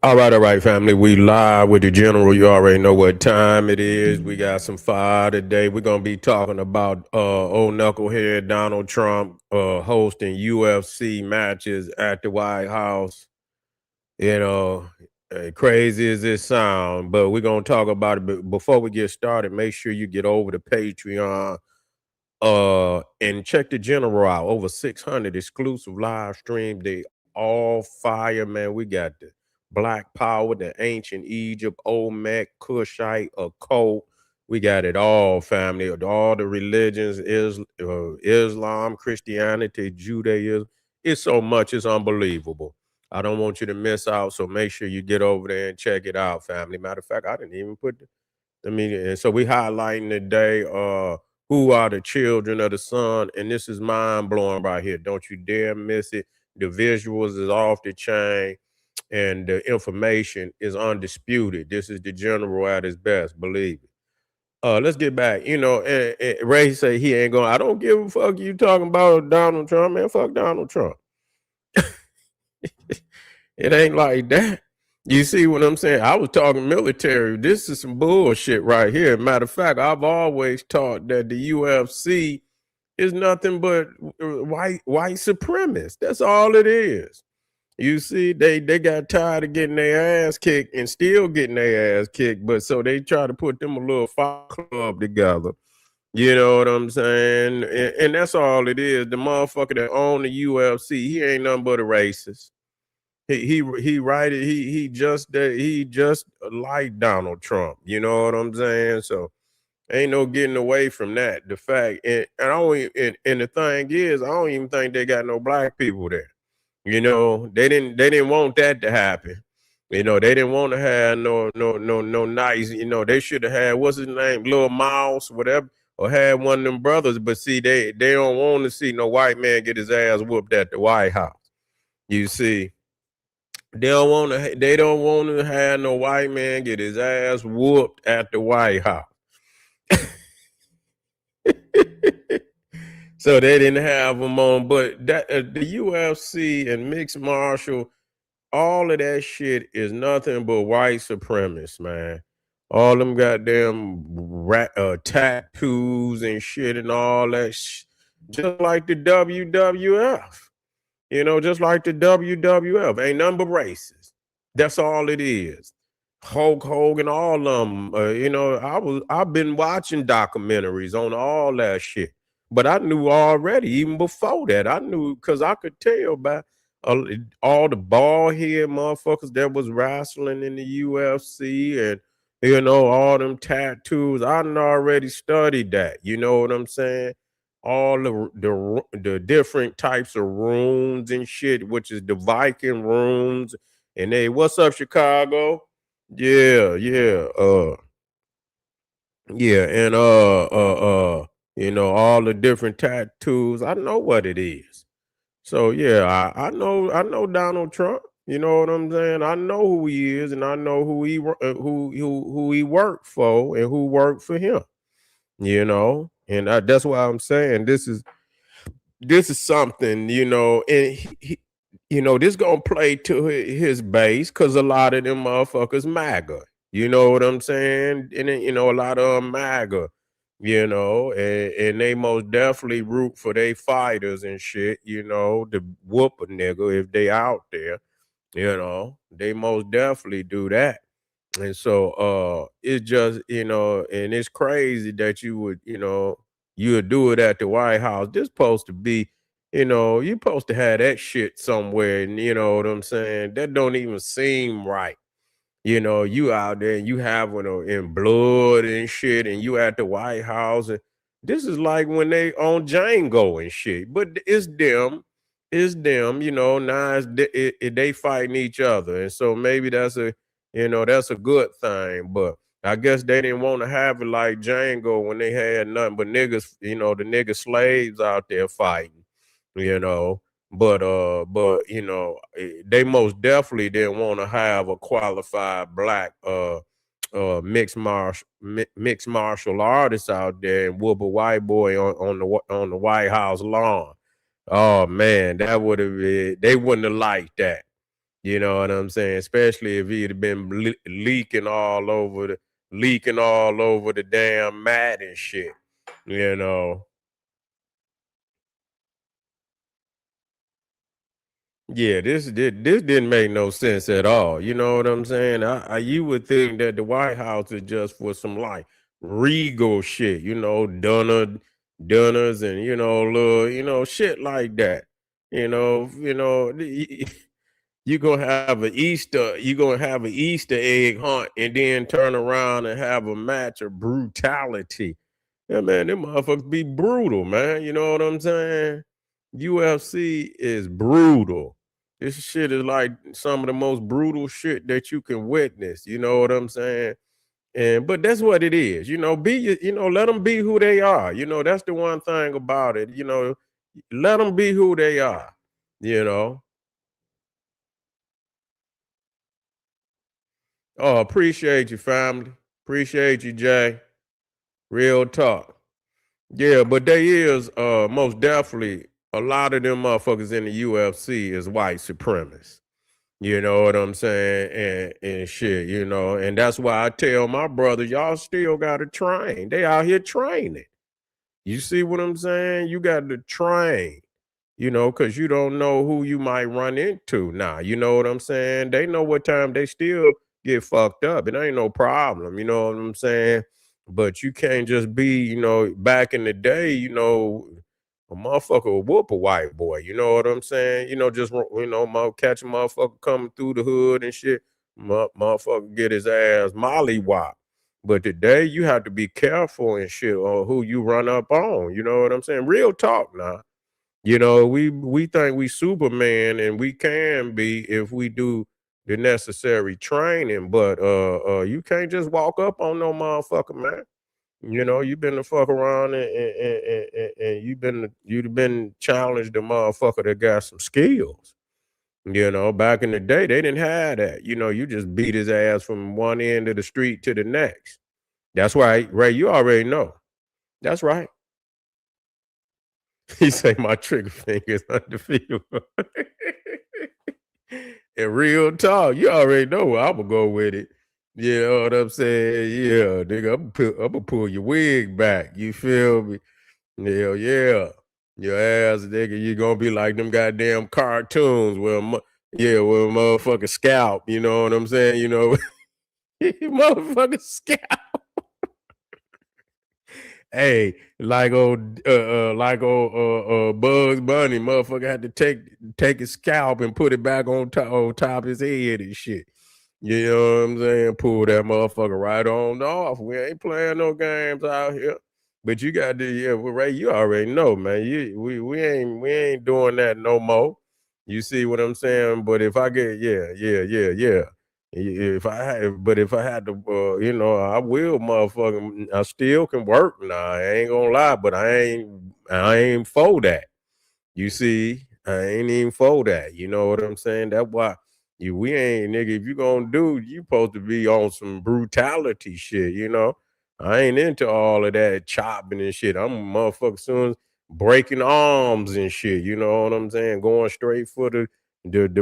All right, family. We live with the general. You already know what time it is. We got some fire today. We're gonna be talking about old knucklehead Donald Trump hosting UFC matches at the White House. You know, crazy as this sound, but we're gonna talk about it. But before we get started, make sure you get over to Patreon and check the general out. Over 600 exclusive live stream. They all fire, man. We got the Black Power, the ancient Egypt, Olmec, Kushite, occult. We got it all, family. All the religions, Islam, Christianity, Judaism. It's so much, it's unbelievable. I don't want you to miss out, so make sure you get over there and check it out, family. Matter of fact, I didn't even put the media. And so we highlighting today who are the children of the sun, and this is mind blowing right here. Don't you dare miss it. The visuals is off the chain, and the information is undisputed. This is the general at his best, believe it. Let's get back. And Ray say he ain't going. I don't give a fuck. You talking about Donald Trump, man? Fuck Donald Trump. It ain't like that. You see what I'm saying? I was talking military. This is some bullshit right here. Matter of fact, I've always taught that the UFC is nothing but white supremacists. That's all it is. You see, they got tired of getting their ass kicked and still getting their ass kicked, but so they try to put them a little fight club together. You know what I'm saying? And that's all it is. The motherfucker that own the UFC, he ain't nothing but a racist. He right. He just like Donald Trump. You know what I'm saying? So ain't no getting away from that. The fact, and I don't and the thing is, I don't even think they got no black people there. They didn't want that to happen. They didn't want to have no nice. They should have had, what's his name, Little Mouse, whatever, or had one of them brothers. But see, they don't want to see no white man get his ass whooped at the White House. You see. They don't want to have no white man get his ass whooped at the White House. So they didn't have them on, but that the UFC and mixed martial, all of that shit is nothing but white supremacists, man. All them goddamn tattoos and shit and all that, just like the WWF. Just like the WWF, ain't nothing but racist. That's all it is. Hulk Hogan, all of them. I've been watching documentaries on all that shit, but I knew already even before that. I knew because I could tell by all the bald head motherfuckers that was wrestling in the UFC, and all them tattoos. I done already studied that. You know what I'm saying? All the different types of runes and shit, which is the Viking runes. And they, what's up, Chicago? Yeah, yeah, yeah, and all the different tattoos. I know what it is. So yeah, I know Donald Trump. You know what I'm saying? I know who he is, and I know who he worked for and who worked for him. And that's why I'm saying this is something, and this gonna play to his base because a lot of them motherfuckers MAGA. You know what I'm saying? And then, a lot of them MAGA, and they most definitely root for their fighters and shit, to whoop a nigga if they out there, they most definitely do that. And so it's just, and it's crazy that you would do it at the White House. This supposed to be, you're supposed to have that shit somewhere, and you know what I'm saying? That don't even seem right. You out there and you have one in blood and shit, and you at the White House, and this is like when they on Django and shit. But it's them. Now they fighting each other, and so maybe that's a good thing. But I guess they didn't want to have it like Django when they had nothing but niggas, the nigga slaves out there fighting, you know. But they most definitely didn't want to have a qualified black mixed martial artist out there and whoop a white boy on the White House lawn. Oh man, that would have been, they wouldn't have liked that. You know what I'm saying? Especially if he'd have been leaking all over the damn mat and shit. You know. Yeah, this didn't make no sense at all. You know what I'm saying? You would think that the White House is just for some like regal shit, dinners and little, shit like that. You gonna have an Easter egg hunt and then turn around and have a match of brutality. Yeah, man, them motherfuckers be brutal, man. You know what I'm saying? UFC is brutal. This shit is like some of the most brutal shit that you can witness. You know what I'm saying? And but that's what it is. Let them be who they are. That's the one thing about it. Let them be who they are. You know. Oh, appreciate you, family. Appreciate you, Jay. Real talk. Yeah, but they is most definitely a lot of them motherfuckers in the UFC is white supremacists. You know what I'm saying? And shit, and that's why I tell my brothers, y'all still gotta train. They out here training. You see what I'm saying? You got to train, because you don't know who you might run into. Now, you know what I'm saying? They know what time they still get fucked up. It ain't no problem. You know what I'm saying? But you can't just be, back in the day, a motherfucker will whoop a white boy. You know what I'm saying? Catch a motherfucker coming through the hood and shit. Motherfucker get his ass molly-whopped. But today you have to be careful and shit on who you run up on. You know what I'm saying? Real talk now. We think we Superman and we can be if we do the necessary training, but you can't just walk up on no motherfucker, man. You've been to fuck around and you've been challenged the motherfucker that got some skills. Back in the day, they didn't have that. You just beat his ass from one end of the street to the next. That's right, Ray. You already know. That's right. He say my trigger finger is undefeatable. In real talk, you already know where I'm gonna go with it. You know what I'm saying? Yeah, nigga, I'm gonna pull your wig back. You feel me? Hell yeah. Your ass, nigga, you gonna be like them goddamn cartoons where motherfucker scalp. You know what I'm saying? Motherfucker scalp. Hey, Bugs Bunny, motherfucker had to take his scalp and put it back on top of his head and shit. You know what I'm saying? Pull that motherfucker right on off. We ain't playing no games out here. But you got to, yeah, well, Ray, you already know, man. We ain't doing that no more. You see what I'm saying? But if I get, yeah, yeah, yeah, yeah. If I had to, I will, motherfucker. I still can work now. I ain't gonna lie, but I ain't for that. You see, I ain't even for that. You know what I'm saying? That's why we ain't, nigga. If you gonna do, you supposed to be on some brutality shit. I ain't into all of that chopping and shit. I'm a motherfucker soon breaking arms and shit. You know what I'm saying? Going straight for the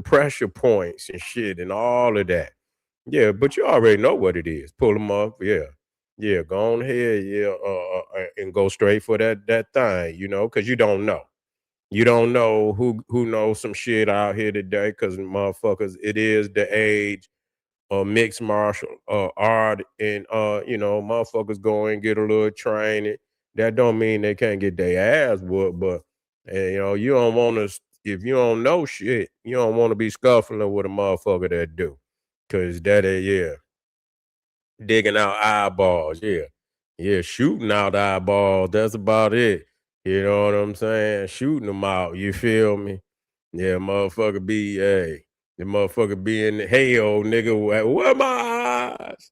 pressure points and shit and all of that. Yeah, but you already know what it is. Pull them up. Yeah. Yeah, go on ahead, yeah, and go straight for that thing, because you don't know. You don't know who knows some shit out here today, because motherfuckers, it is the age of mixed martial art, and motherfuckers go and get a little training. That don't mean they can't get their ass whooped, but you don't want to. If you don't know shit, you don't want to be scuffling with a motherfucker that do, because that is, yeah, digging out eyeballs, yeah, yeah, shooting out eyeballs. That's about it. You know what I'm saying? Shooting them out. You feel me? Yeah, motherfucker be, hey, the motherfucker be in hell, nigga. Where my eyes?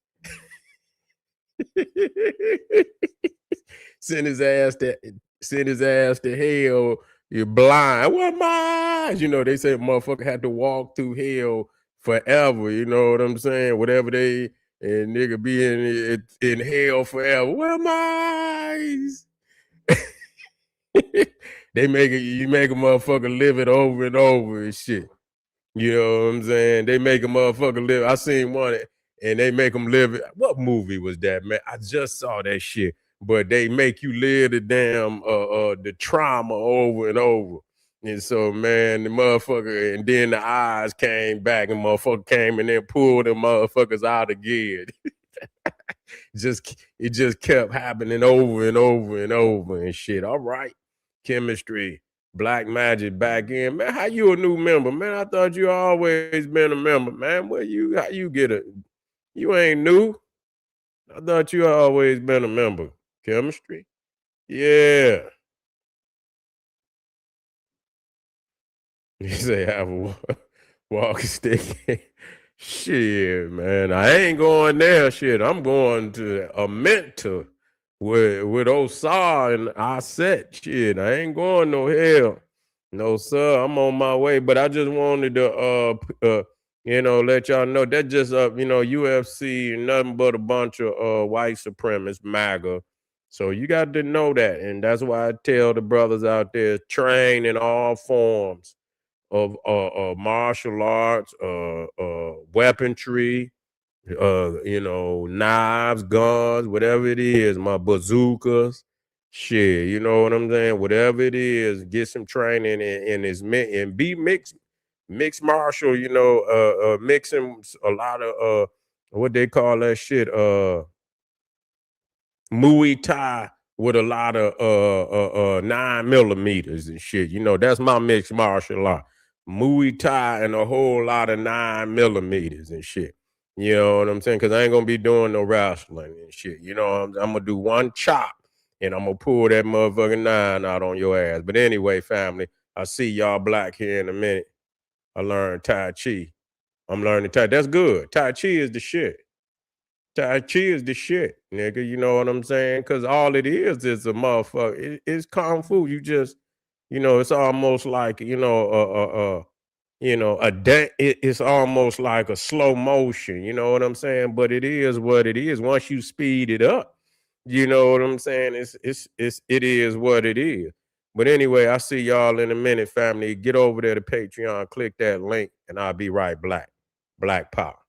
send his ass to send his ass to hell. You're blind. Where my eyes? They say motherfucker had to walk through hell forever. You know what I'm saying? Whatever they and nigga be in hell forever. Where my eyes? You make a motherfucker live it over and over and shit. You know what I'm saying? They make a motherfucker live. I seen one and they make them live. What movie was that, man? I just saw that shit. But they make you live the damn the trauma over and over. And so, man, the motherfucker, and then the eyes came back, and motherfucker came and then pulled them motherfuckers out again. It just kept happening over and over and over and shit. All right, chemistry, black magic back in, man. How you a new member, man? I thought you always been a member, man. How you get a? You ain't new. I thought you always been a member. Chemistry, yeah. You say have a walking stick. Shit, man. I ain't going there. Shit, I'm going to a mentor with Osar and I set. Shit, I ain't going no hell. No, sir. I'm on my way. But I just wanted to let y'all know that just UFC nothing but a bunch of white supremacists, MAGA. So you got to know that. And that's why I tell the brothers out there, train in all forms of martial arts, weaponry, knives, guns, whatever it is, my bazookas, shit, you know what I'm saying? Whatever it is, get some training and be mixed martial, mixing a lot of what they call that shit, Muay Thai with a lot of 9 millimeters and shit. You know, that's my mixed martial art. Muay Thai and a whole lot of 9 millimeters and shit. You know what I'm saying? Because I ain't gonna be doing no wrestling and shit. You know, I'm gonna do one chop and I'm gonna pull that motherfucking 9 out on your ass. But anyway, family, I see y'all black here in a minute. I learned Tai Chi. I'm learning Tai. That's good. Tai Chi is the shit. Tai Chi is the shit, nigga. You know what I'm saying? Because all it is a motherfucker. It's kung fu. You just, it's almost like, it's almost like a slow motion. You know what I'm saying? But it is what it is. Once you speed it up, you know what I'm saying? It is what it is. But anyway, I see y'all in a minute, family. Get over there to Patreon, click that link, and I'll be right black. Black Power.